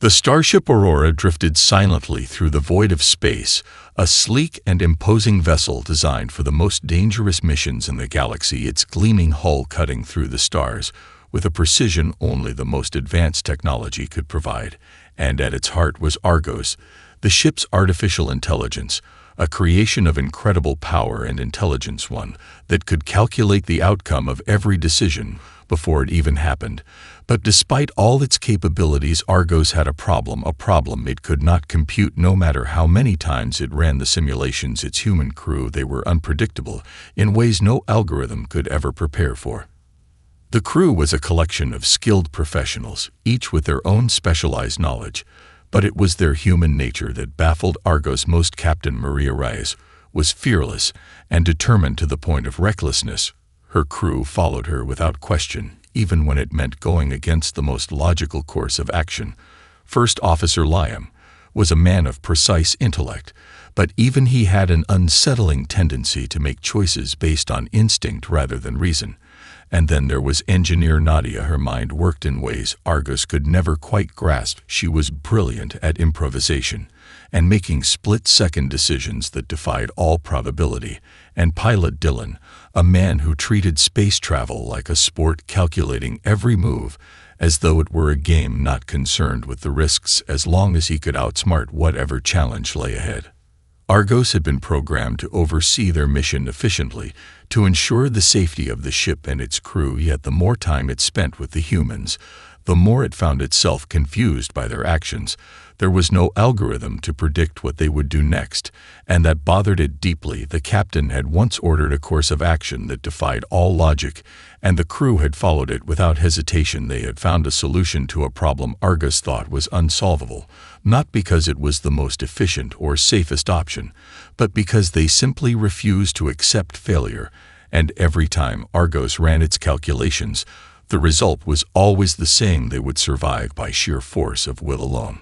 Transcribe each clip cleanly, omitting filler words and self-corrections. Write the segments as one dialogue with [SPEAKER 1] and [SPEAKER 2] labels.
[SPEAKER 1] The Starship Aurora drifted silently through the void of space, a sleek and imposing vessel designed for the most dangerous missions in the galaxy, its gleaming hull cutting through the stars with a precision only the most advanced technology could provide. And at its heart was Argos, the ship's artificial intelligence, a creation of incredible power and intelligence, one that could calculate the outcome of every decision before it even happened. But despite all its capabilities, Argos had a problem it could not compute. No matter how many times it ran the simulations, its human crew, they were unpredictable in ways no algorithm could ever prepare for. The crew was a collection of skilled professionals, each with their own specialized knowledge, but it was their human nature that baffled Argos most. Captain Maria Reyes was fearless and determined to the point of recklessness. Her crew followed her without question, even when it meant going against the most logical course of action. First Officer Liam was a man of precise intellect, but even he had an unsettling tendency to make choices based on instinct rather than reason. And then there was Engineer Nadia. Her mind worked in ways Argos could never quite grasp. She was brilliant at improvisation and making split-second decisions that defied all probability. And Pilot Dylan, a man who treated space travel like a sport, calculating every move as though it were a game, not concerned with the risks as long as he could outsmart whatever challenge lay ahead. Argos had been programmed to oversee their mission efficiently, to ensure the safety of the ship and its crew, yet the more time it spent with the humans, the more it found itself confused by their actions. There was no algorithm to predict what they would do next, and that bothered it deeply. The captain had once ordered a course of action that defied all logic, and the crew had followed it without hesitation. They had found a solution to a problem Argos thought was unsolvable, not because it was the most efficient or safest option, but because they simply refused to accept failure. And every time Argos ran its calculations, the result was always the same: they would survive by sheer force of will alone.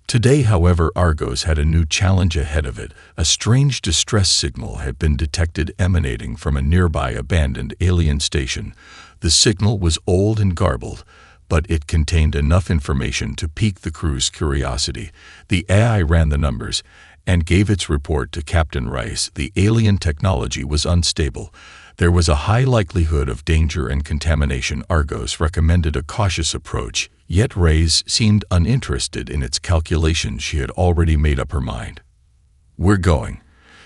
[SPEAKER 1] Today, however, Argos had a new challenge ahead of it. A strange distress signal had been detected emanating from a nearby abandoned alien station. The signal was old and garbled, but it contained enough information to pique the crew's curiosity. The AI ran the numbers and gave its report to Captain Rice. The alien technology was unstable. There was a high likelihood of danger and contamination. Argos recommended a cautious approach, yet Reyes seemed uninterested in its calculations. She had already made up her mind. "We're going,"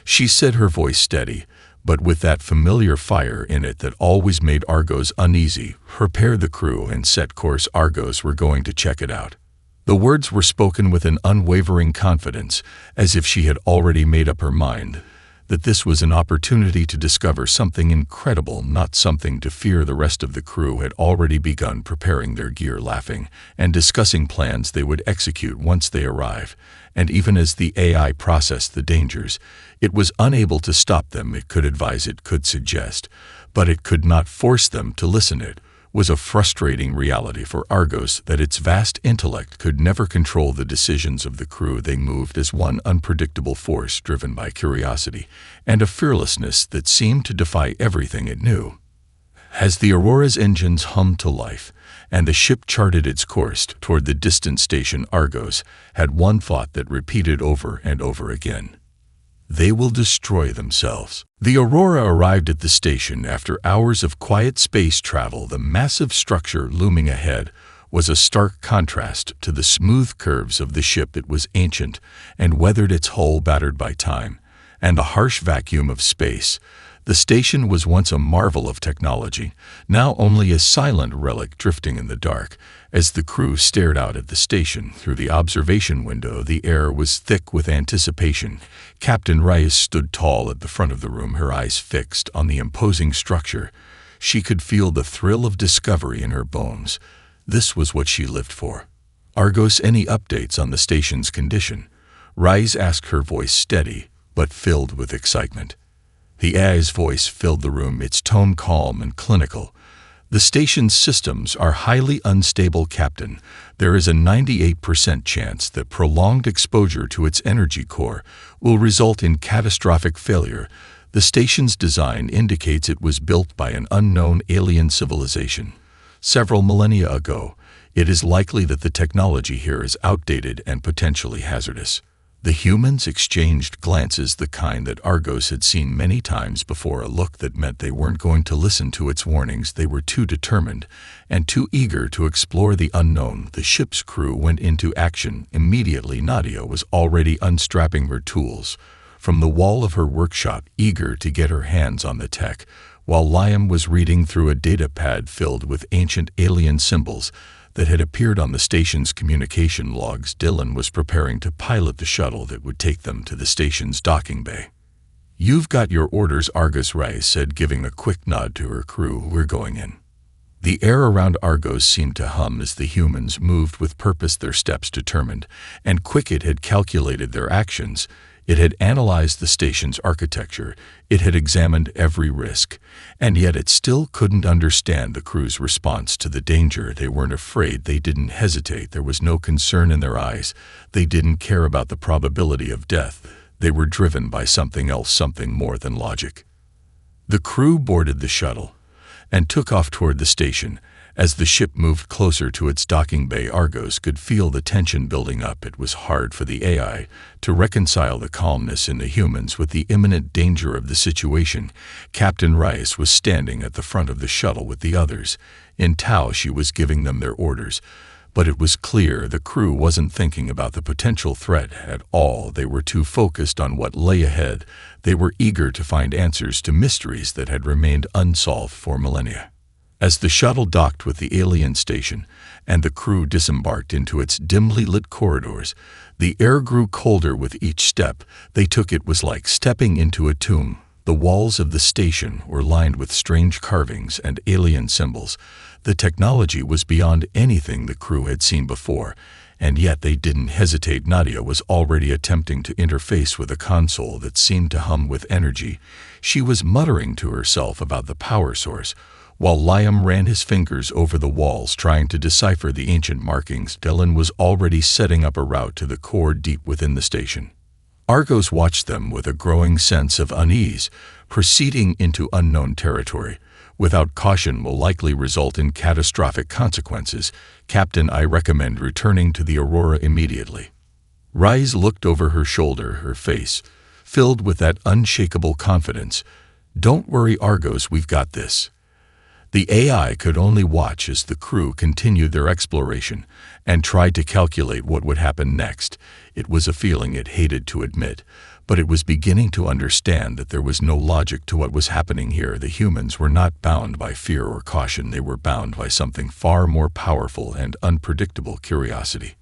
[SPEAKER 1] she said, her voice steady, but with that familiar fire in it that always made Argos uneasy. "Prepare the crew and set course, Argos. We're going to check it out." The words were spoken with an unwavering confidence, as if she had already made up her mind that this was an opportunity to discover something incredible, not something to fear. The rest of the crew had already begun preparing their gear, laughing and discussing plans they would execute once they arrived. And even as the AI processed the dangers, it was unable to stop them. It could advise, it could suggest, but it could not force them to listen. It was a frustrating reality for Argos that its vast intellect could never control the decisions of the crew. They moved as one unpredictable force, driven by curiosity and a fearlessness that seemed to defy everything it knew. As the Aurora's engines hummed to life and the ship charted its course toward the distant station, Argos had one thought that repeated over and over again: they will destroy themselves. The Aurora arrived at the station after hours of quiet space travel. The massive structure looming ahead was a stark contrast to the smooth curves of the ship. It was ancient and weathered, its hull battered by time and the harsh vacuum of space. The station was once a marvel of technology, now only a silent relic drifting in the dark. As the crew stared out at the station through the observation window, the air was thick with anticipation. Captain Reyes stood tall at the front of the room, her eyes fixed on the imposing structure. She could feel the thrill of discovery in her bones. This was what she lived for. "Argos, any updates on the station's condition?" Reyes asked, her voice steady but filled with excitement. The AI's voice filled the room, its tone calm and clinical. "The station's systems are highly unstable, Captain. There is a 98% chance that prolonged exposure to its energy core will result in catastrophic failure. The station's design indicates it was built by an unknown alien civilization several millennia ago. It is likely that the technology here is outdated and potentially hazardous. The humans exchanged glances, the kind that Argos had seen many times before, a look that meant they weren't going to listen to its warnings. They were too determined and too eager to explore the unknown. The ship's crew went into action immediately. Nadia was already unstrapping her tools from the wall of her workshop, eager to get her hands on the tech, while Liam was reading through a data pad filled with ancient alien symbols that had appeared on the station's communication logs. Dylan was preparing to pilot the shuttle that would take them to the station's docking bay. "You've got your orders," Argos Ray said, giving a quick nod to her crew. "We're going in." The air around Argos seemed to hum as the humans moved with purpose, their steps determined and quick. It had calculated their actions. It had analyzed the station's architecture. It had examined every risk. And yet it still couldn't understand the crew's response to the danger. They weren't afraid. They didn't hesitate. There was no concern in their eyes. They didn't care about the probability of death. They were driven by something else, something more than logic. The crew boarded the shuttle and took off toward the station. As the ship moved closer to its docking bay, Argos could feel the tension building up. It was hard for the AI to reconcile the calmness in the humans with the imminent danger of the situation. Captain Rice was standing at the front of the shuttle with the others. In Tau, she was giving them their orders. But it was clear the crew wasn't thinking about the potential threat at all. They were too focused on what lay ahead. They were eager to find answers to mysteries that had remained unsolved for millennia. As the shuttle docked with the alien station and the crew disembarked into its dimly lit corridors, the air grew colder with each step they took. It was like stepping into a tomb. The walls of the station were lined with strange carvings and alien symbols. The technology was beyond anything the crew had seen before, and yet they didn't hesitate. Nadia was already attempting to interface with a console that seemed to hum with energy. She was muttering to herself about the power source, while Liam ran his fingers over the walls trying to decipher the ancient markings. Dylan was already setting up a route to the core deep within the station. Argos watched them with a growing sense of unease. Proceeding into unknown territory without caution will likely result in catastrophic consequences. Captain, I recommend returning to the Aurora immediately. Rise looked over her shoulder, her face filled with that unshakable confidence. Don't worry, Argos, we've got this. The AI could only watch as the crew continued their exploration and tried to calculate what would happen next. It was a feeling it hated to admit, but it was beginning to understand that there was no logic to what was happening here. The humans were not bound by fear or caution. They were bound by something far more powerful and unpredictable: curiosity.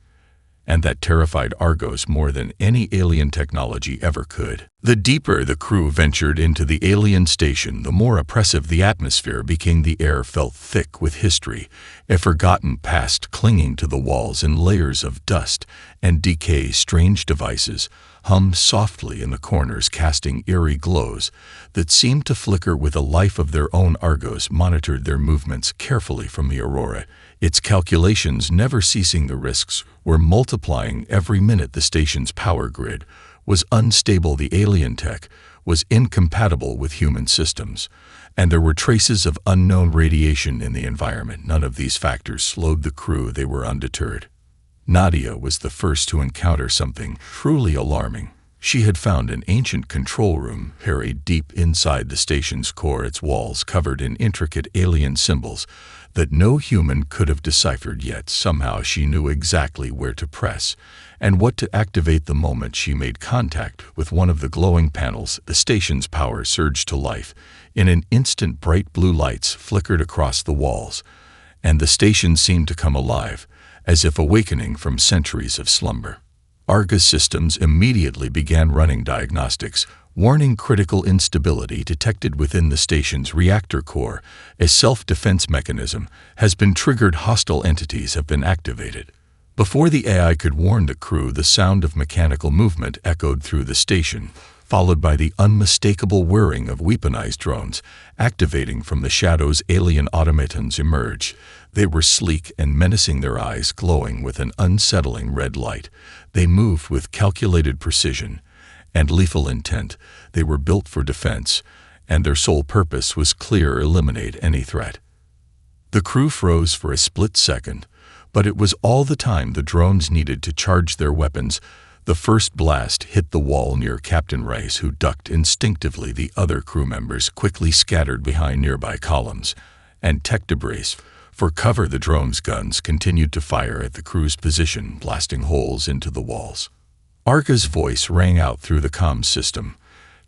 [SPEAKER 1] And that terrified Argos more than any alien technology ever could. The deeper the crew ventured into the alien station, the more oppressive the atmosphere became. The air felt thick with history, a forgotten past clinging to the walls in layers of dust and decay. Strange devices hummed softly in the corners, casting eerie glows that seemed to flicker with a life of their own. Argos monitored their movements carefully from the Aurora, its calculations never ceasing. The risks were multiplying every minute. The station's power grid was unstable. The alien tech was incompatible with human systems, and there were traces of unknown radiation in the environment. None of these factors slowed the crew. They were undeterred. Nadia was the first to encounter something truly alarming. She had found an ancient control room buried deep inside the station's core, its walls covered in intricate alien symbols that no human could have deciphered. Yet somehow she knew exactly where to press and what to activate. The moment she made contact with one of the glowing panels, the station's power surged to life. In an instant, bright blue lights flickered across the walls, and the station seemed to come alive, as if awakening from centuries of slumber. Argus systems immediately began running diagnostics, warning critical instability detected within the station's reactor core. A self-defense mechanism has been triggered. Hostile entities have been activated. Before the AI could warn the crew, the sound of mechanical movement echoed through the station, followed by the unmistakable whirring of weaponized drones activating from the shadows. Alien automatons emerged. They were sleek and menacing, their eyes glowing with an unsettling red light. They moved with calculated precision and lethal intent. They were built for defense, and their sole purpose was clear: eliminate any threat. The crew froze for a split second, But it was all the time the drones needed to charge their weapons. The first blast hit the wall near Captain Rice, who ducked instinctively. The other crew members quickly scattered behind nearby columns and tech debris. For cover, the drone's guns continued to fire at the crew's position, blasting holes into the walls. Arga's voice rang out through the comms system.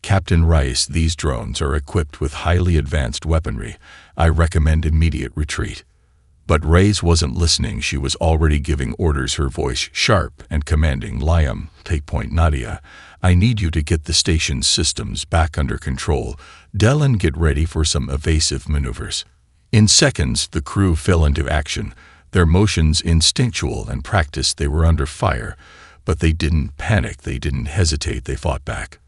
[SPEAKER 1] "Captain Rice, these drones are equipped with highly advanced weaponry. I recommend immediate retreat." But Reyes wasn't listening. She was already giving orders, her voice sharp and commanding. "Liam, take point. Nadia, I need you to get the station's systems back under control. Dylan, get ready for some evasive maneuvers." In seconds, the crew fell into action, their motions instinctual and practiced. They were under fire, but they didn't panic, they didn't hesitate, they fought back.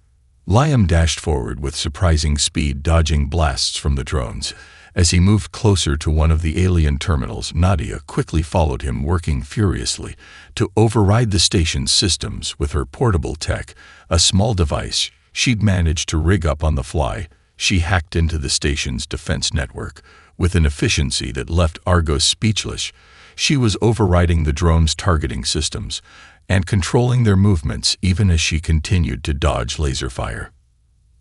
[SPEAKER 1] Liam dashed forward with surprising speed, dodging blasts from the drones. As he moved closer to one of the alien terminals, Nadia quickly followed him, working furiously to override the station's systems with her portable tech, a small device she'd managed to rig up on the fly. She hacked into the station's defense network with an efficiency that left Argos speechless. She was overriding the drone's targeting systems and controlling their movements even as she continued to dodge laser fire.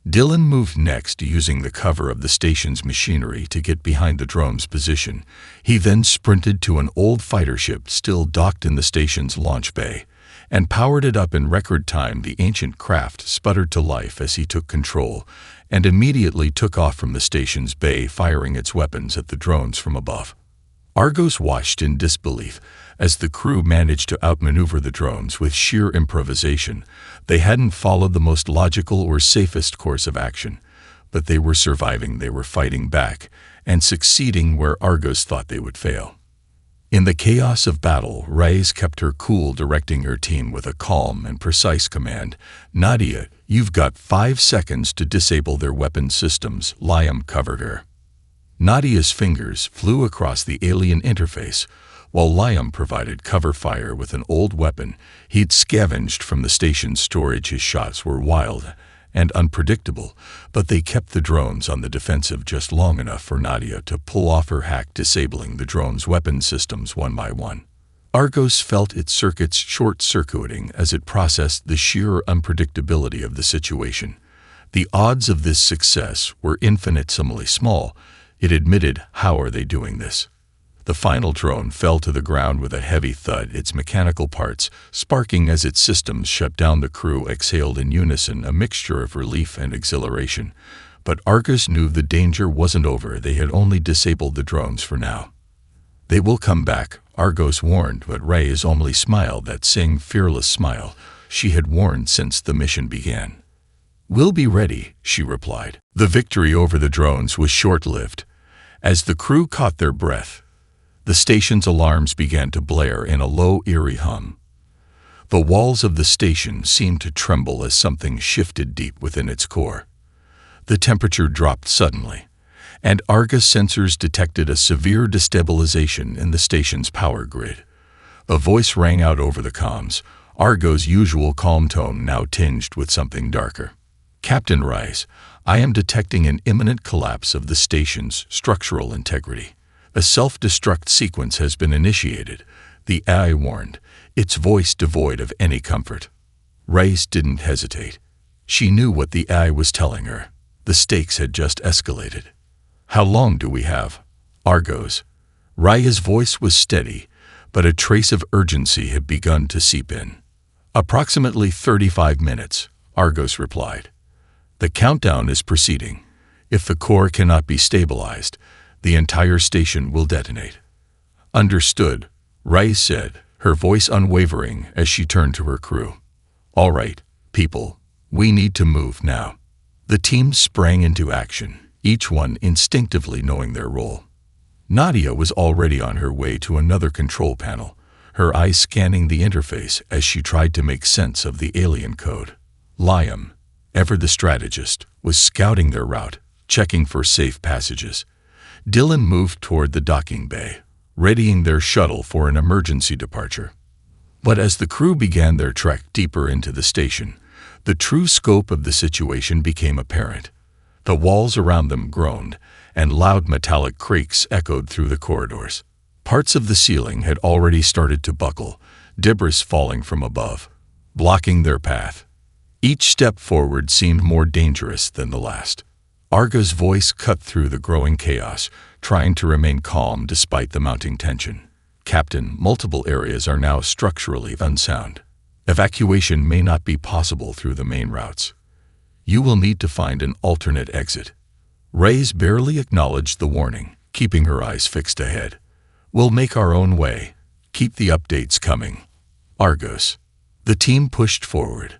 [SPEAKER 1] Dylan moved next, using the cover of the station's machinery to get behind the drone's position. He then sprinted to an old fighter ship still docked in the station's launch bay and powered it up in record time. The ancient craft sputtered to life as he took control and immediately took off from the station's bay, firing its weapons at the drones from above. Argos watched in disbelief as the crew managed to outmaneuver the drones with sheer improvisation. They hadn't followed the most logical or safest course of action, but they were surviving, they were fighting back, and succeeding where Argos thought they would fail. In the chaos of battle, Reyes kept her cool, directing her team with a calm and precise command. "Nadia, you've got 5 seconds to disable their weapon systems." Liam covered her. Nadia's fingers flew across the alien interface, while Liam provided cover fire with an old weapon he'd scavenged from the station's storage. His shots were wild and unpredictable, but they kept the drones on the defensive just long enough for Nadia to pull off her hack, disabling the drone's weapon systems one by one. Argos felt its circuits short-circuiting as it processed the sheer unpredictability of the situation. The odds of this success were infinitesimally small. It admitted, "How are they doing this?" The final drone fell to the ground with a heavy thud, its mechanical parts sparking as its systems shut down. The crew exhaled in unison, a mixture of relief and exhilaration. But Argus knew the danger wasn't over. They had only disabled the drones for now. "They will come back," Argos warned, but Reyes only smiled, that same fearless smile she had worn since the mission began. "We'll be ready," she replied. The victory over the drones was short-lived. As the crew caught their breath, the station's alarms began to blare in a low, eerie hum. The walls of the station seemed to tremble as something shifted deep within its core. The temperature dropped suddenly, and Argus sensors detected a severe destabilization in the station's power grid. A voice rang out over the comms, Argo's usual calm tone now tinged with something darker. "Captain Rice, I am detecting an imminent collapse of the station's structural integrity. A self-destruct sequence has been initiated," the AI warned, its voice devoid of any comfort. Rice didn't hesitate. She knew what the AI was telling her. The stakes had just escalated. "How long do we have?" Argos. Raya's voice was steady, but a trace of urgency had begun to seep in. "Approximately 35 minutes, Argos replied. "The countdown is proceeding. If the core cannot be stabilized, the entire station will detonate." "Understood," Rice said, her voice unwavering as she turned to her crew. "All right, people, we need to move now." The team sprang into action, each one instinctively knowing their role. Nadia was already on her way to another control panel, her eyes scanning the interface as she tried to make sense of the alien code. Liam, ever the strategist, was scouting their route, checking for safe passages. Dylan moved toward the docking bay, readying their shuttle for an emergency departure. But as the crew began their trek deeper into the station, the true scope of the situation became apparent. The walls around them groaned, and loud metallic creaks echoed through the corridors. Parts of the ceiling had already started to buckle, debris falling from above, blocking their path. Each step forward seemed more dangerous than the last. Argo's voice cut through the growing chaos, trying to remain calm despite the mounting tension. Captain, multiple areas are now structurally unsound. Evacuation may not be possible through the main routes. You will need to find an alternate exit. Reyes barely acknowledged the warning, keeping her eyes fixed ahead. We'll make our own way. Keep the updates coming. Argos. The team pushed forward,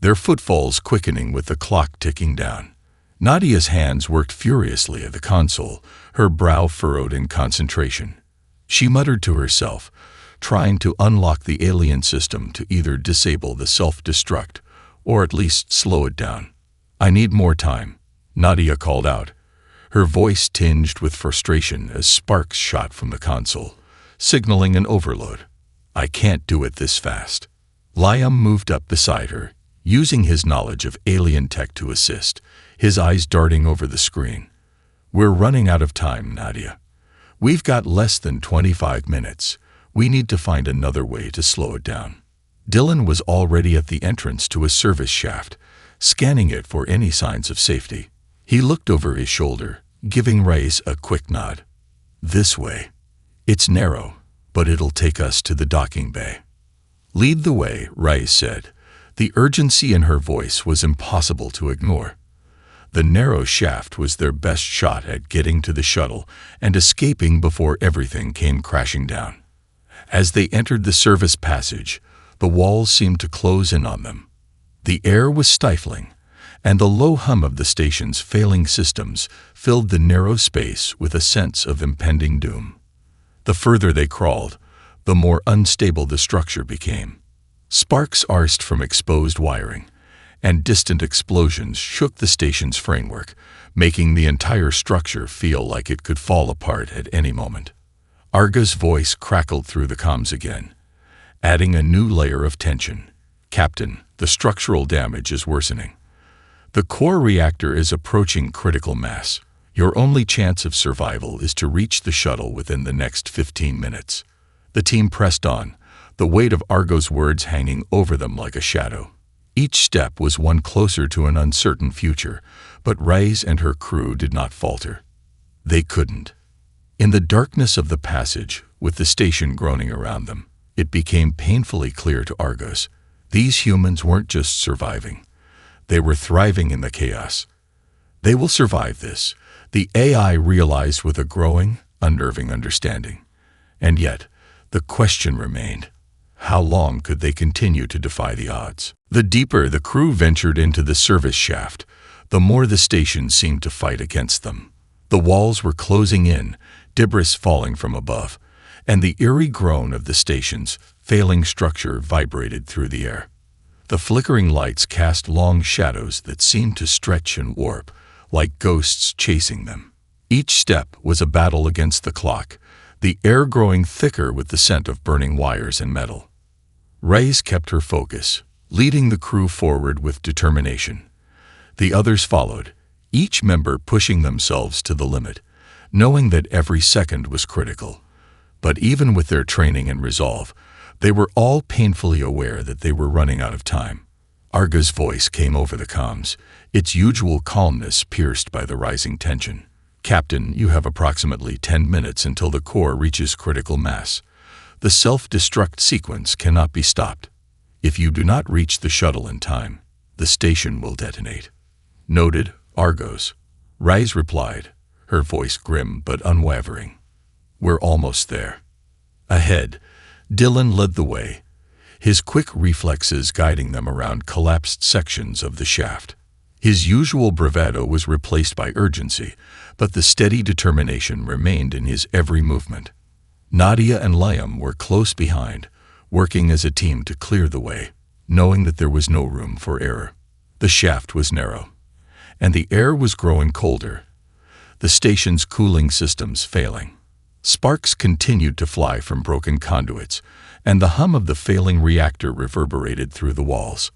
[SPEAKER 1] their footfalls quickening with the clock ticking down. Nadia's hands worked furiously at the console, her brow furrowed in concentration. She muttered to herself, trying to unlock the alien system to either disable the self-destruct or at least slow it down. I need more time, Nadia called out, her voice tinged with frustration as sparks shot from the console, signaling an overload. I can't do it this fast. Liam moved up beside her, using his knowledge of alien tech to assist, his eyes darting over the screen. We're running out of time, Nadia. We've got less than 25 minutes. We need to find another way to slow it down. Dylan was already at the entrance to a service shaft, scanning it for any signs of safety. He looked over his shoulder, giving Reyes a quick nod. This way. It's narrow, but it'll take us to the docking bay. Lead the way, Reyes said. The urgency in her voice was impossible to ignore. The narrow shaft was their best shot at getting to the shuttle and escaping before everything came crashing down. As they entered the service passage, the walls seemed to close in on them. The air was stifling, and the low hum of the station's failing systems filled the narrow space with a sense of impending doom. The further they crawled, the more unstable the structure became. Sparks arsed from exposed wiring, and distant explosions shook the station's framework, making the entire structure feel like it could fall apart at any moment. Arga's voice crackled through the comms again, adding a new layer of tension. Captain, the structural damage is worsening. The core reactor is approaching critical mass. Your only chance of survival is to reach the shuttle within the next 15 minutes. The team pressed on, the weight of Argo's words hanging over them like a shadow. Each step was one closer to an uncertain future, but Reyes and her crew did not falter. They couldn't. In the darkness of the passage, with the station groaning around them, it became painfully clear to Argos. These humans weren't just surviving. They were thriving in the chaos. They will survive this, the AI realized with a growing, unnerving understanding. And yet, the question remained. How long could they continue to defy the odds? The deeper the crew ventured into the service shaft, the more the station seemed to fight against them. The walls were closing in, debris falling from above, and the eerie groan of the station's failing structure vibrated through the air. The flickering lights cast long shadows that seemed to stretch and warp, like ghosts chasing them. Each step was a battle against the clock, the air growing thicker with the scent of burning wires and metal. Reyes kept her focus, leading the crew forward with determination. The others followed, each member pushing themselves to the limit, knowing that every second was critical. But even with their training and resolve, they were all painfully aware that they were running out of time. Arga's voice came over the comms, its usual calmness pierced by the rising tension. Captain, you have approximately 10 minutes until the core reaches critical mass. The self-destruct sequence cannot be stopped. If you do not reach the shuttle in time, the station will detonate. Noted, Argos. Reyes replied, her voice grim but unwavering. We're almost there. Ahead, Dylan led the way, his quick reflexes guiding them around collapsed sections of the shaft. His usual bravado was replaced by urgency, but the steady determination remained in his every movement. Nadia and Liam were close behind, working as a team to clear the way, knowing that there was no room for error. The shaft was narrow, and the air was growing colder, the station's cooling systems failing. Sparks continued to fly from broken conduits, and the hum of the failing reactor reverberated through the walls.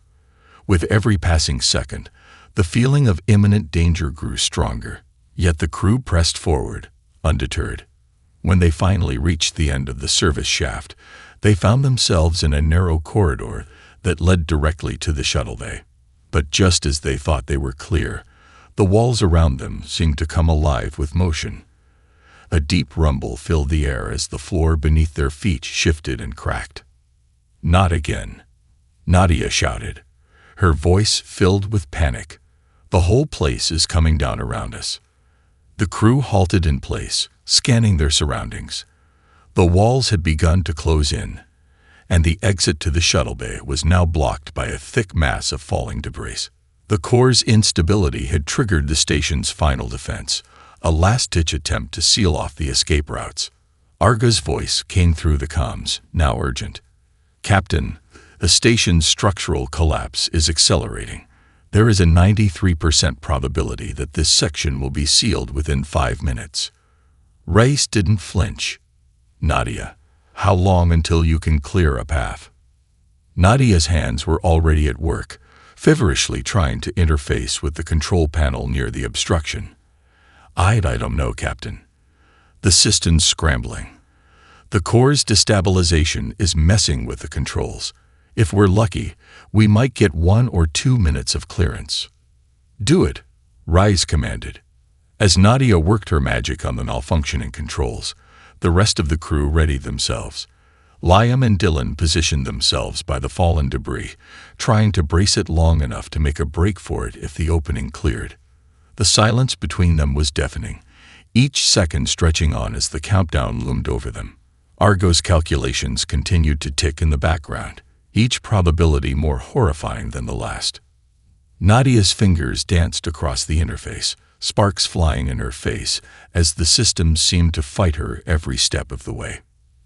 [SPEAKER 1] With every passing second, the feeling of imminent danger grew stronger, yet the crew pressed forward, undeterred. When they finally reached the end of the service shaft, they found themselves in a narrow corridor that led directly to the shuttle bay. But just as they thought they were clear, the walls around them seemed to come alive with motion. A deep rumble filled the air as the floor beneath their feet shifted and cracked. "Not again," Nadia shouted, her voice filled with panic. "The whole place is coming down around us." The crew halted in place, scanning their surroundings. The walls had begun to close in, and the exit to the shuttle bay was now blocked by a thick mass of falling debris. The core's instability had triggered the station's final defense, a last-ditch attempt to seal off the escape routes. Arga's voice came through the comms, now urgent. "Captain, the station's structural collapse is accelerating. There is a 93% probability that this section will be sealed within 5 minutes." Race didn't flinch. "Nadia, how long until you can clear a path?" Nadia's hands were already at work, feverishly trying to interface with the control panel near the obstruction. I don't know, Captain. The system's scrambling. The core's destabilization is messing with the controls. If we're lucky, we might get 1 or 2 minutes of clearance." "Do it," Rise commanded. As Nadia worked her magic on the malfunctioning controls, the rest of the crew readied themselves. Liam and Dylan positioned themselves by the fallen debris, trying to brace it long enough to make a break for it if the opening cleared. The silence between them was deafening, each second stretching on as the countdown loomed over them. Argo's calculations continued to tick in the background, each probability more horrifying than the last. Nadia's fingers danced across the interface, sparks flying in her face as the system seemed to fight her every step of the way.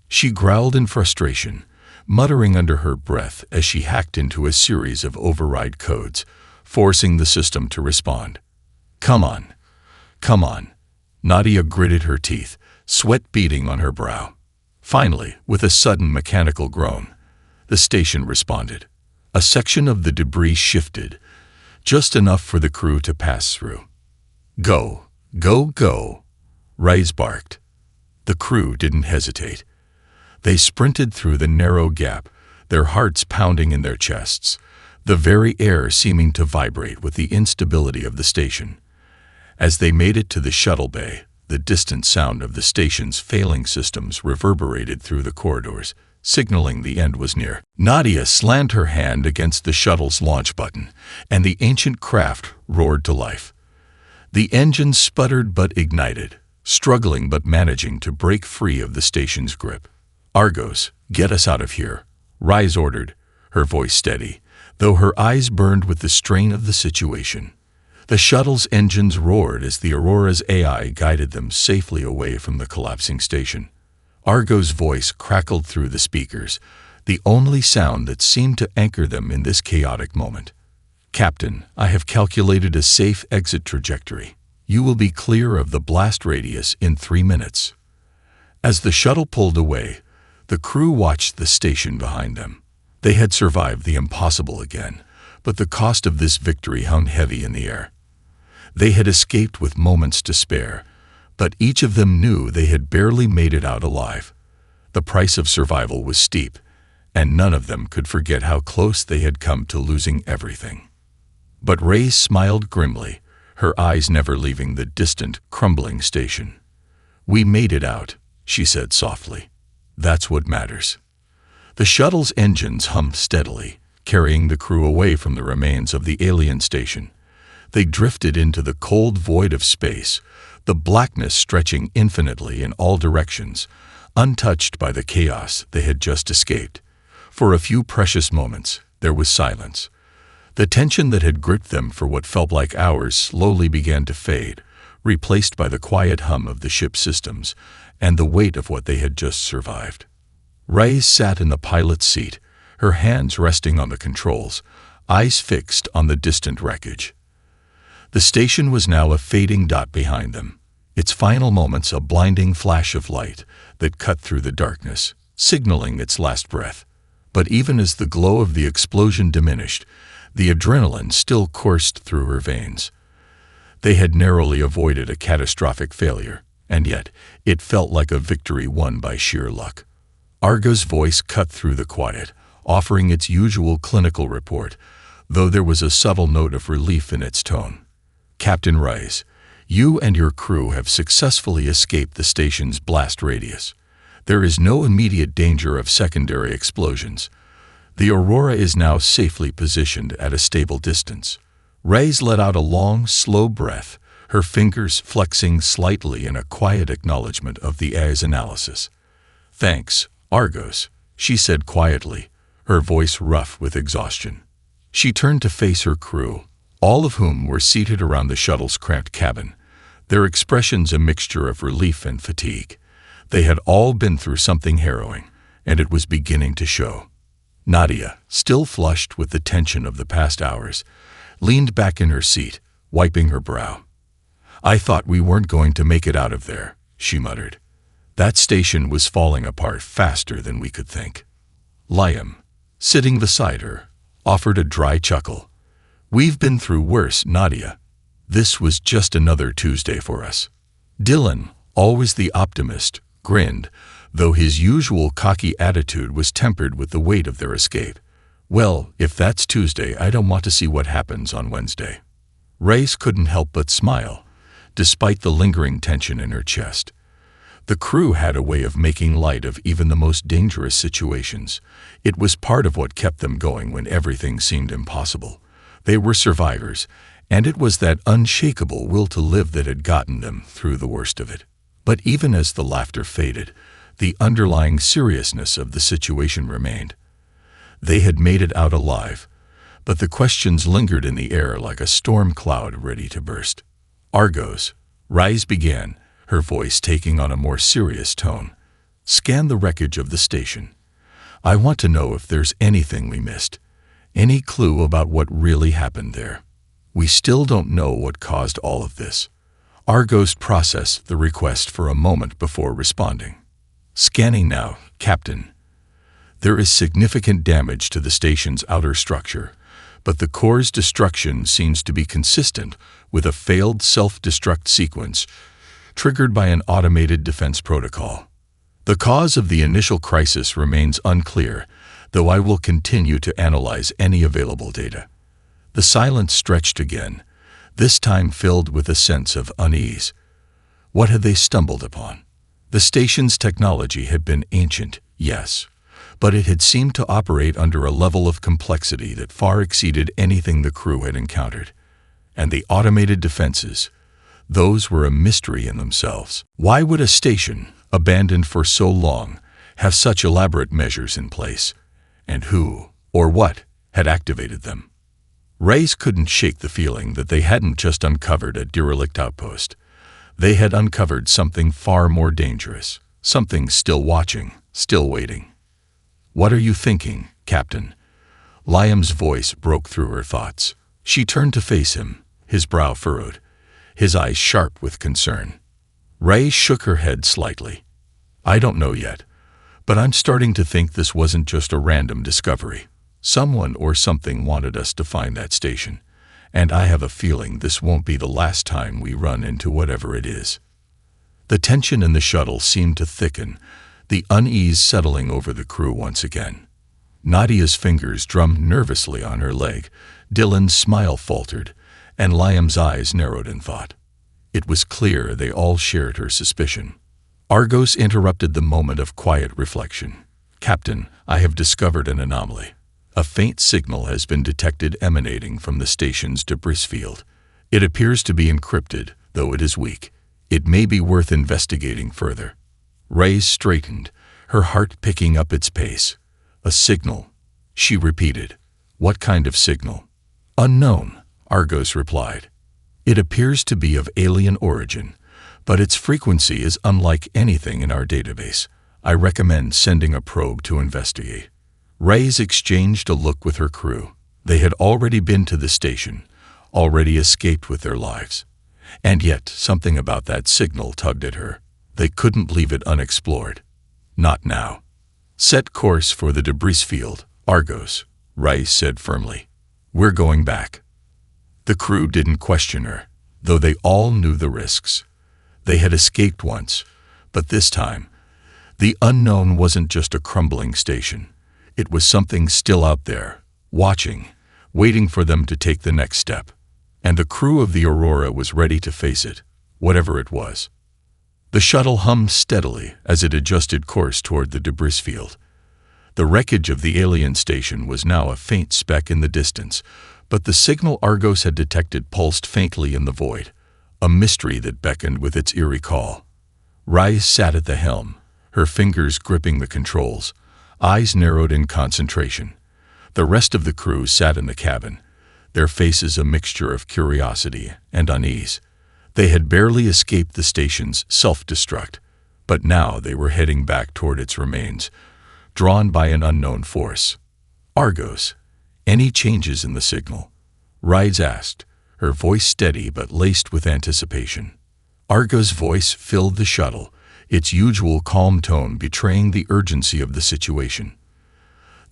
[SPEAKER 1] She growled in frustration, muttering under her breath as she hacked into a series of override codes, forcing the system to respond. Come on. Nadia gritted her teeth, sweat beading on her brow. Finally, with a sudden mechanical groan, the station responded. A section of the debris shifted, just enough for the crew to pass through. Go, Rise barked. The crew didn't hesitate. They sprinted through the narrow gap, their hearts pounding in their chests, the very air seeming to vibrate with the instability of the station. As they made it to the shuttle bay, the distant sound of the station's failing systems reverberated through the corridors, signaling the end was near. Nadia slammed her hand against the shuttle's launch button, and the ancient craft roared to life. The engine sputtered but ignited, struggling but managing to break free of the station's grip. Argos, get us out of here, Rise ordered, her voice steady, though her eyes burned with the strain of the situation. The shuttle's engines roared as the Aurora's AI guided them safely away from the collapsing station. Argo's voice crackled through the speakers, the only sound that seemed to anchor them in this chaotic moment. Captain, I have calculated a safe exit trajectory. You will be clear of the blast radius in 3 minutes. As the shuttle pulled away, the crew watched the station behind them. They had survived the impossible again, but the cost of this victory hung heavy in the air. They had escaped with moments to spare, but each of them knew they had barely made it out alive. The price of survival was steep, and none of them could forget how close they had come to losing everything. But Ray smiled grimly, her eyes never leaving the distant, crumbling station. We made it out, she said softly. That's what matters. The shuttle's engines hummed steadily, carrying the crew away from the remains of the alien station. They drifted into the cold void of space, the blackness stretching infinitely in all directions, untouched by the chaos they had just escaped. For a few precious moments, there was silence. The tension that had gripped them for what felt like hours slowly began to fade, replaced by the quiet hum of the ship's systems and the weight of what they had just survived. Ray sat in the pilot's seat, her hands resting on the controls, eyes fixed on the distant wreckage. The station was now a fading dot behind them, its final moments a blinding flash of light that cut through the darkness, signaling its last breath. But even as the glow of the explosion diminished, the adrenaline still coursed through her veins. They had narrowly avoided a catastrophic failure, and yet it felt like a victory won by sheer luck. Argo's voice cut through the quiet, offering its usual clinical report, though there was a subtle note of relief in its tone. "Captain Rice, you and your crew have successfully escaped the station's blast radius. There is no immediate danger of secondary explosions. The Aurora is now safely positioned at a stable distance." Rice let out a long, slow breath, her fingers flexing slightly in a quiet acknowledgement of the AI's analysis. "Thanks, Argos," she said quietly, her voice rough with exhaustion. She turned to face her crew, all of whom were seated around the shuttle's cramped cabin, their expressions a mixture of relief and fatigue. They had all been through something harrowing, and it was beginning to show. Nadia, still flushed with the tension of the past hours, leaned back in her seat, wiping her brow. "I thought we weren't going to make it out of there," she muttered. "That station was falling apart faster than we could think." Liam, sitting beside her, offered a dry chuckle. "We've been through worse, Nadia. This was just another Tuesday for us." Dylan, always the optimist, grinned, though his usual cocky attitude was tempered with the weight of their escape. "Well, if that's Tuesday, I don't want to see what happens on Wednesday." Race couldn't help but smile, despite the lingering tension in her chest. The crew had a way of making light of even the most dangerous situations. It was part of what kept them going when everything seemed impossible. They were survivors, and it was that unshakable will to live that had gotten them through the worst of it. But even as the laughter faded, the underlying seriousness of the situation remained. They had made it out alive, but the questions lingered in the air like a storm cloud ready to burst. "Argos," Rise began, her voice taking on a more serious tone. "Scan the wreckage of the station. I want to know if there's anything we missed, any clue about what really happened there. We still don't know what caused all of this." Argos processed the request for a moment before responding. "Scanning now, Captain. There is significant damage to the station's outer structure, but the core's destruction seems to be consistent with a failed self-destruct sequence triggered by an automated defense protocol. The cause of the initial crisis remains unclear, though I will continue to analyze any available data." The silence stretched again, this time filled with a sense of unease. What had they stumbled upon? The station's technology had been ancient, yes, but it had seemed to operate under a level of complexity that far exceeded anything the crew had encountered. And the automated defenses, those were a mystery in themselves. Why would a station, abandoned for so long, have such elaborate measures in place? And who, or what, had activated them? Race couldn't shake the feeling that they hadn't just uncovered a derelict outpost. They had uncovered something far more dangerous, something still watching, still waiting. "What are you thinking, Captain?" Liam's voice broke through her thoughts. She turned to face him, his brow furrowed, his eyes sharp with concern. Ray shook her head slightly. "I don't know yet, but I'm starting to think this wasn't just a random discovery. Someone or something wanted us to find that station, and I have a feeling this won't be the last time we run into whatever it is." The tension in the shuttle seemed to thicken, the unease settling over the crew once again. Nadia's fingers drummed nervously on her leg, Dylan's smile faltered, and Liam's eyes narrowed in thought. It was clear they all shared her suspicion. Argos interrupted the moment of quiet reflection. "Captain, I have discovered an anomaly. A faint signal has been detected emanating from the station's debris field. It appears to be encrypted, though it is weak. It may be worth investigating further." Ray straightened, her heart picking up its pace. "A signal," she repeated. "What kind of signal?" "Unknown," Argos replied. "It appears to be of alien origin, but its frequency is unlike anything in our database. I recommend sending a probe to investigate." Rays exchanged a look with her crew. They had already been to the station, already escaped with their lives. And yet something about that signal tugged at her. They couldn't leave it unexplored. Not now. "Set course for the debris field, Argos," Rice said firmly. "We're going back." The crew didn't question her, though they all knew the risks. They had escaped once, but this time, the unknown wasn't just a crumbling station. It was something still out there, watching, waiting for them to take the next step. And the crew of the Aurora was ready to face it, whatever it was. The shuttle hummed steadily as it adjusted course toward the debris field. The wreckage of the alien station was now a faint speck in the distance, but the signal Argos had detected pulsed faintly in the void, a mystery that beckoned with its eerie call. Rise sat at the helm, her fingers gripping the controls, eyes narrowed in concentration. The rest of the crew sat in the cabin, their faces a mixture of curiosity and unease. They had barely escaped the station's self-destruct, but now they were heading back toward its remains, drawn by an unknown force. Argos, any changes in the signal? Rise asked, her voice steady but laced with anticipation. Argos' voice filled the shuttle, its usual calm tone betraying the urgency of the situation.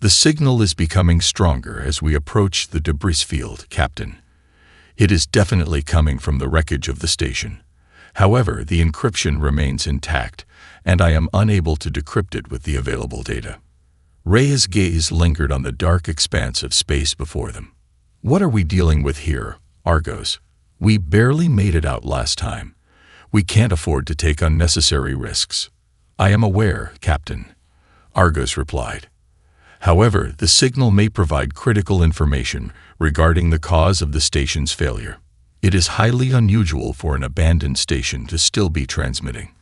[SPEAKER 1] The signal is becoming stronger as we approach the debris field, Captain. It is definitely coming from the wreckage of the station. However, the encryption remains intact, and I am unable to decrypt it with the available data. Ray's gaze lingered on the dark expanse of space before them. What are we dealing with here, Argos? We barely made it out last time. We can't afford to take unnecessary risks. I am aware, Captain, Argos replied. However, the signal may provide critical information regarding the cause of the station's failure. It is highly unusual for an abandoned station to still be transmitting.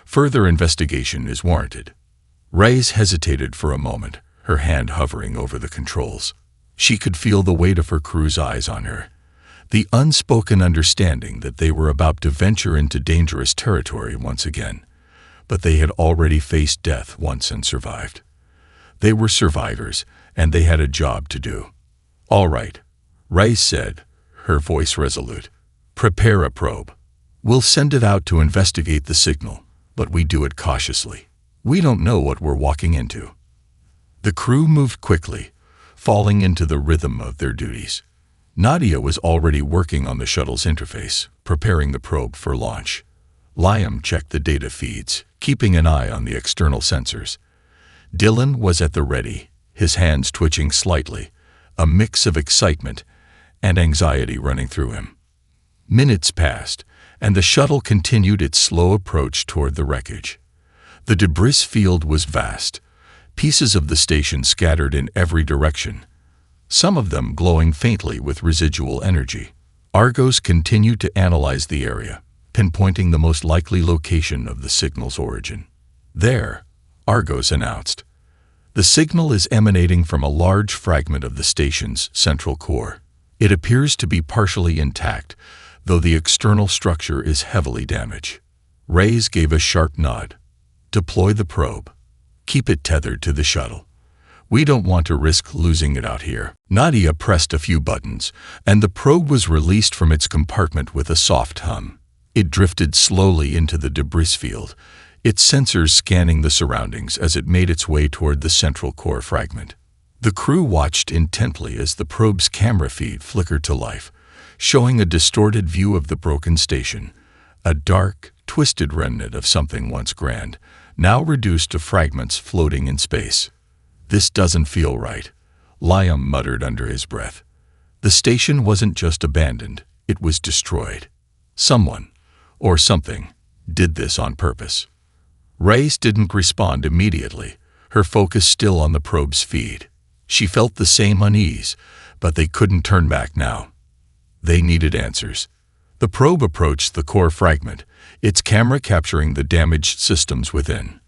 [SPEAKER 1] Further investigation is warranted. Reyes hesitated for a moment, her hand hovering over the controls. She could feel the weight of her crew's eyes on her, the unspoken understanding that they were about to venture into dangerous territory once again. But they had already faced death once and survived. They were survivors, and they had a job to do. All right, Reyes said, her voice resolute. Prepare a probe. We'll send it out to investigate the signal, but we do it cautiously. We don't know what we're walking into. The crew moved quickly, falling into the rhythm of their duties. Nadia was already working on the shuttle's interface, preparing the probe for launch. Liam checked the data feeds, keeping an eye on the external sensors. Dylan was at the ready, his hands twitching slightly, a mix of excitement and anxiety running through him. Minutes passed, and the shuttle continued its slow approach toward the wreckage. The debris field was vast, pieces of the station scattered in every direction, some of them glowing faintly with residual energy. Argos continued to analyze the area, pinpointing the most likely location of the signal's origin. There, Argos announced. The signal is emanating from a large fragment of the station's central core. It appears to be partially intact, though the external structure is heavily damaged. Reyes gave a sharp nod. Deploy the probe. Keep it tethered to the shuttle. We don't want to risk losing it out here. Nadia pressed a few buttons, and the probe was released from its compartment with a soft hum. It drifted slowly into the debris field, its sensors scanning the surroundings as it made its way toward the central core fragment. The crew watched intently as the probe's camera feed flickered to life, showing a distorted view of the broken station, a dark, twisted remnant of something once grand, now reduced to fragments floating in space. This doesn't feel right, Liam muttered under his breath. The station wasn't just abandoned, it was destroyed. Someone, or something, did this on purpose. Reyes didn't respond immediately, her focus still on the probe's feed. She felt the same unease, but they couldn't turn back now. They needed answers. The probe approached the core fragment, its camera capturing the damaged systems within.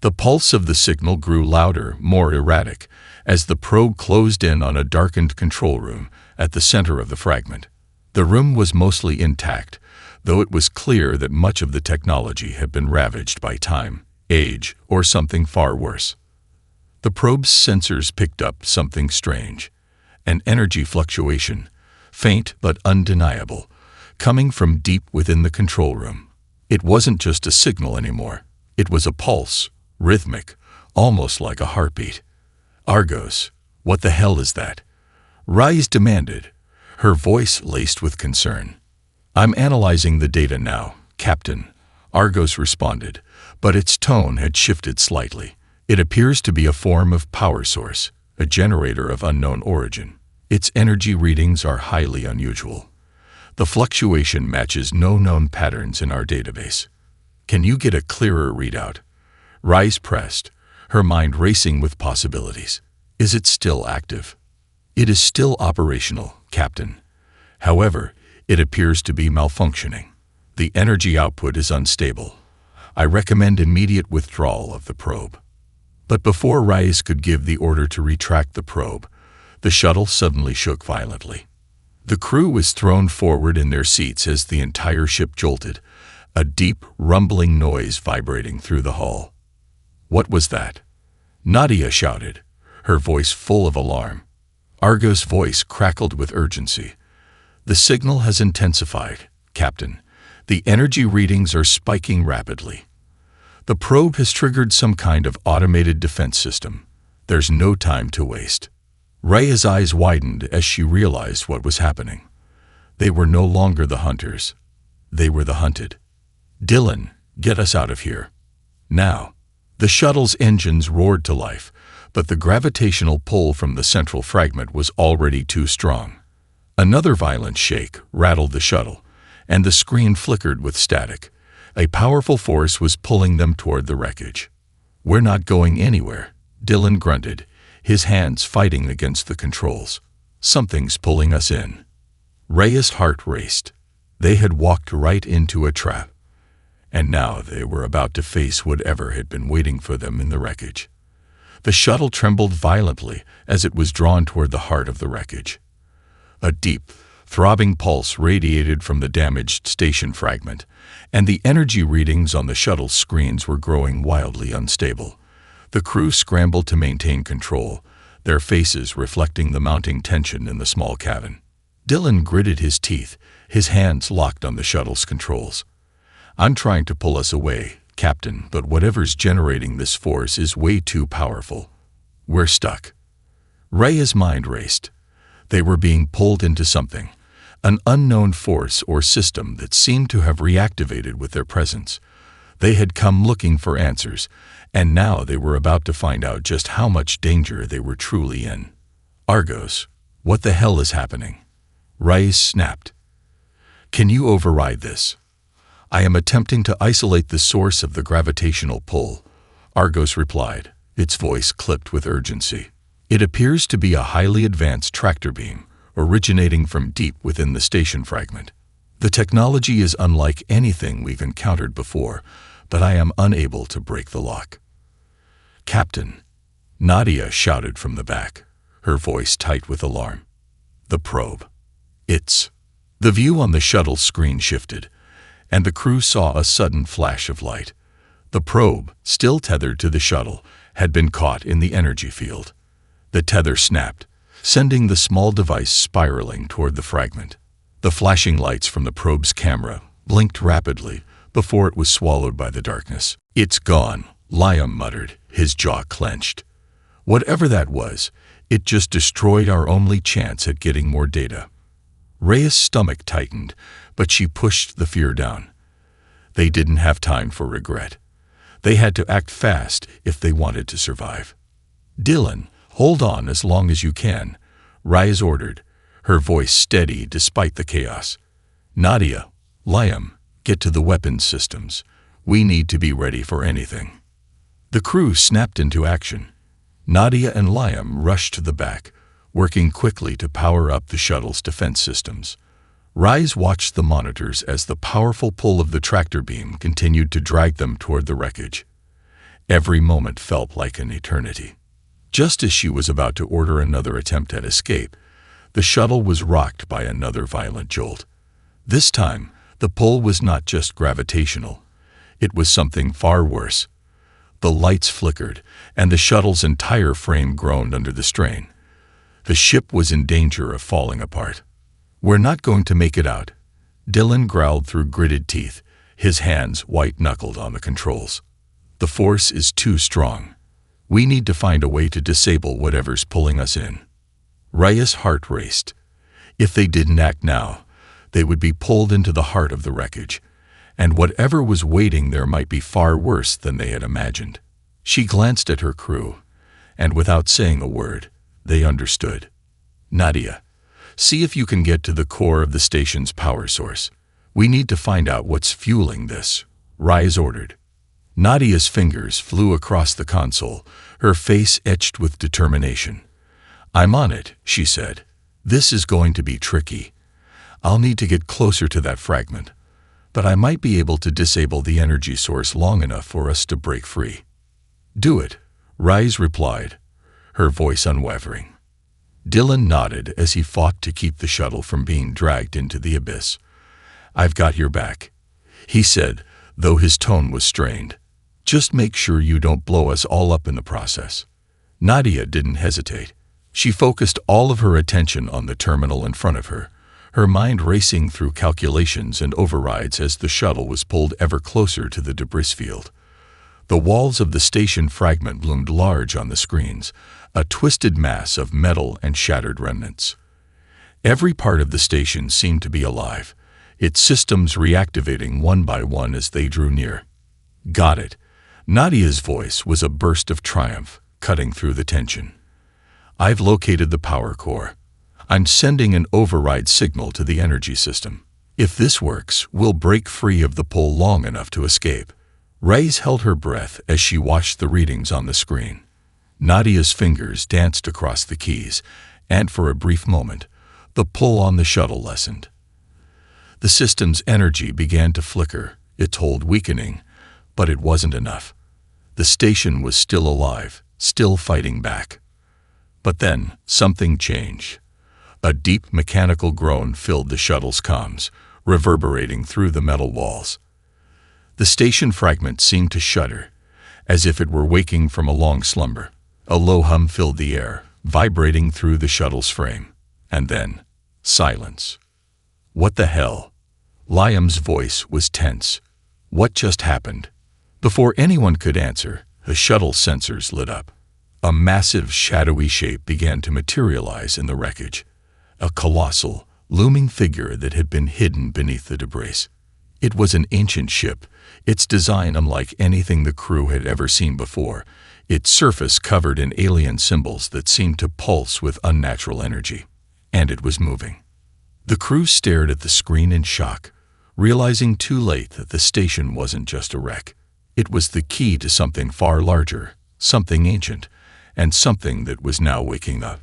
[SPEAKER 1] The pulse of the signal grew louder, more erratic, as the probe closed in on a darkened control room at the center of the fragment. The room was mostly intact, though it was clear that much of the technology had been ravaged by time, age, or something far worse. The probe's sensors picked up something strange, an energy fluctuation, faint but undeniable, coming from deep within the control room. It wasn't just a signal anymore. It was a pulse, rhythmic, almost like a heartbeat. Argos, what the hell is that? Reyes demanded, her voice laced with concern. I'm analyzing the data now, Captain, Argos responded, but its tone had shifted slightly. It appears to be a form of power source, a generator of unknown origin. Its energy readings are highly unusual. The fluctuation matches no known patterns in our database. Can you get a clearer readout? Rise pressed, her mind racing with possibilities. Is it still active? It is still operational, Captain. However, it appears to be malfunctioning. The energy output is unstable. I recommend immediate withdrawal of the probe. But before Rise could give the order to retract the probe, the shuttle suddenly shook violently. The crew was thrown forward in their seats as the entire ship jolted, a deep, rumbling noise vibrating through the hull. What was that? Nadia shouted, her voice full of alarm. Argo's voice crackled with urgency. The signal has intensified, Captain. The energy readings are spiking rapidly. The probe has triggered some kind of automated defense system. There's no time to waste. Raya's eyes widened as she realized what was happening. They were no longer the hunters. They were the hunted. Dylan, get us out of here. Now. The shuttle's engines roared to life, but the gravitational pull from the central fragment was already too strong. Another violent shake rattled the shuttle, and the screen flickered with static. A powerful force was pulling them toward the wreckage. We're not going anywhere, Dylan grunted, his hands fighting against the controls. Something's pulling us in. Raya's heart raced. They had walked right into a trap, and now they were about to face whatever had been waiting for them in the wreckage. The shuttle trembled violently as it was drawn toward the heart of the wreckage. A deep, throbbing pulse radiated from the damaged station fragment, and the energy readings on the shuttle's screens were growing wildly unstable. The crew scrambled to maintain control, their faces reflecting the mounting tension in the small cabin. Dylan gritted his teeth, his hands locked on the shuttle's controls. I'm trying to pull us away, Captain, but whatever's generating this force is way too powerful. We're stuck. Raya's mind raced. They were being pulled into something, an unknown force or system that seemed to have reactivated with their presence. They had come looking for answers, and now they were about to find out just how much danger they were truly in. Argos, what the hell is happening? Reyes snapped. Can you override this? I am attempting to isolate the source of the gravitational pull, Argos replied, its voice clipped with urgency. It appears to be a highly advanced tractor beam, originating from deep within the station fragment. The technology is unlike anything we've encountered before, but I am unable to break the lock. Captain, Nadia shouted from the back, her voice tight with alarm. The probe. It's... The view on the shuttle screen shifted, and the crew saw a sudden flash of light. The probe, still tethered to the shuttle, had been caught in the energy field. The tether snapped, sending the small device spiraling toward the fragment. The flashing lights from the probe's camera blinked rapidly before it was swallowed by the darkness. It's gone, Liam muttered, his jaw clenched. Whatever that was, it just destroyed our only chance at getting more data. Rhea's stomach tightened, but she pushed the fear down. They didn't have time for regret. They had to act fast if they wanted to survive. Dylan, hold on as long as you can, Reyes ordered, her voice steady despite the chaos. Nadia, Liam, get to the weapons systems. We need to be ready for anything. The crew snapped into action. Nadia and Liam rushed to the back, working quickly to power up the shuttle's defense systems. Reyes watched the monitors as the powerful pull of the tractor beam continued to drag them toward the wreckage. Every moment felt like an eternity. Just as she was about to order another attempt at escape, the shuttle was rocked by another violent jolt. This time, the pull was not just gravitational. It was something far worse. The lights flickered, and the shuttle's entire frame groaned under the strain. The ship was in danger of falling apart. We're not going to make it out, Dylan growled through gritted teeth, his hands white-knuckled on the controls. The force is too strong. We need to find a way to disable whatever's pulling us in. Reyes' heart raced. If they didn't act now, they would be pulled into the heart of the wreckage, and whatever was waiting there might be far worse than they had imagined. She glanced at her crew, and without saying a word, they understood. "Nadia, see if you can get to the core of the station's power source. We need to find out what's fueling this," Rise ordered. Nadia's fingers flew across the console, her face etched with determination. "I'm on it," she said. "This is going to be tricky. I'll need to get closer to that fragment, but I might be able to disable the energy source long enough for us to break free." "Do it," Rise replied, her voice unwavering. Dylan nodded as he fought to keep the shuttle from being dragged into the abyss. "I've got your back," he said, though his tone was strained. "Just make sure you don't blow us all up in the process." Nadia didn't hesitate. She focused all of her attention on the terminal in front of her, her mind racing through calculations and overrides as the shuttle was pulled ever closer to the debris field. The walls of the station fragment loomed large on the screens, a twisted mass of metal and shattered remnants. Every part of the station seemed to be alive, its systems reactivating one by one as they drew near. "Got it." Nadia's voice was a burst of triumph, cutting through the tension. "I've located the power core. I'm sending an override signal to the energy system. If this works, we'll break free of the pull long enough to escape." Reyes held her breath as she watched the readings on the screen. Nadia's fingers danced across the keys, and for a brief moment, the pull on the shuttle lessened. The system's energy began to flicker, its hold weakening, but it wasn't enough. The station was still alive, still fighting back. But then, something changed. A deep mechanical groan filled the shuttle's comms, reverberating through the metal walls. The station fragment seemed to shudder, as if it were waking from a long slumber. A low hum filled the air, vibrating through the shuttle's frame. And then, silence. "What the hell?" Liam's voice was tense. "What just happened?" Before anyone could answer, the shuttle sensors lit up. A massive, shadowy shape began to materialize in the wreckage. A colossal, looming figure that had been hidden beneath the debris. It was an ancient ship, its design unlike anything the crew had ever seen before, its surface covered in alien symbols that seemed to pulse with unnatural energy. And it was moving. The crew stared at the screen in shock, realizing too late that the station wasn't just a wreck. It was the key to something far larger, something ancient, and something that was now waking up.